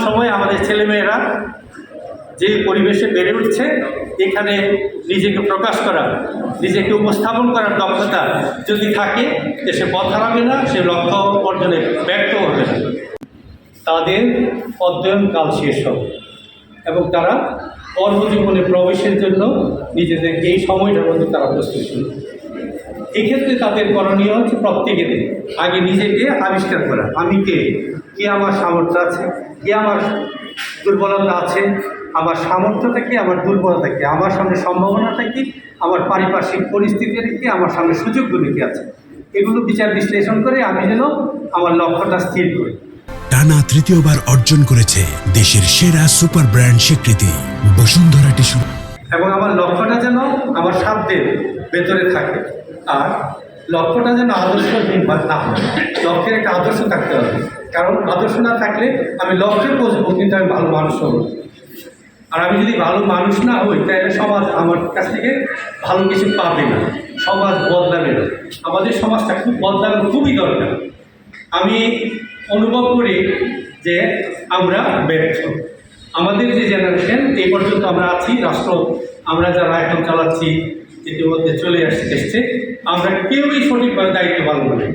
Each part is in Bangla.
সময়ে আমাদের ছেলেমেয়েরা যে পরিবেশে বেড়ে উঠছে, এখানে নিজেকে প্রকাশ করা, নিজেকে উপস্থাপন করার দক্ষতা যদি থাকে, সে পথ হারাবে না, সে লক্ষ্য অর্জনে ব্যর্থ হবে না। তাদের অধ্যয়নকাল শেষ হবে এবং তারা কর্মজীবনে প্রবেশের জন্য নিজেদেরকে এই সময়টার মধ্যে তারা প্রস্তুত করবে। এক্ষেত্রে তাদের করণীয় হচ্ছে প্রত্যেকের আগে নিজেকে আবিষ্কার করা। আমি কে আমার সামর্থ্য আছে, কে আমার দুর্বলতা আছে, আমার সামর্থ্যটা কি, আমার দুর্বলতা কি, আমার সামনে সম্ভাবনাটা কি, আমার পারিপার্শ্বিক পরিস্থিতির কি, আমার সামনে সুযোগগুলি কি আছে, এগুলো বিচার বিশ্লেষণ করে আমি যেন আমার লক্ষ্যটা স্থির করি। টানা তৃতীয়বার অর্জন করেছে দেশের সেরা সুপার ব্র্যান্ড স্বীকৃতি বসুন্ধরা টিস্যু। এবং আমার লক্ষ্যটা যেন আমার সাধ্যের ভেতরে থাকে, আর লক্ষ্যটা যেন আদর্শহীন না হয়। লক্ষ্যের একটা আদর্শ থাকতে হবে, কারণ আদর্শ না থাকলে আমি লক্ষ্যে পৌঁছবো কিন্তু আমি ভালো মানুষ হব। আর আমি যদি ভালো মানুষ না হই, তাহলে সমাজ আমার কাছ থেকে ভালো কিছু পাবে না, সমাজ বদলাবে না। আমাদের সমাজটা বদলানো খুবই দরকার। আমি অনুভব করি যে আমরা ব্যর্থ। আমাদের যে জেনারেশন এই পর্যন্ত আমরা আছি, রাষ্ট্র আমরা যারা এখন চালাচ্ছি, ইতিমধ্যে চলে এসছে, আমরা কেউই সঠিকভাবে দায়িত্ব পালন করি।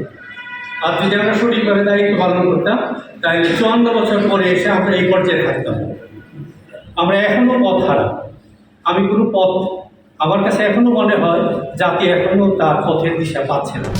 আর যদি আমরা সঠিকভাবে দায়িত্ব পালন করতাম, তাহলে 54 বছর পরে এসে আমরা এই পর্যায়ে থাকতাম। আমরা এখনও পথ হারা। আমি কোনো পথ, আমার কাছে এখনও মনে হয় জাতি এখনও তার পথের দিশা পাচ্ছে না।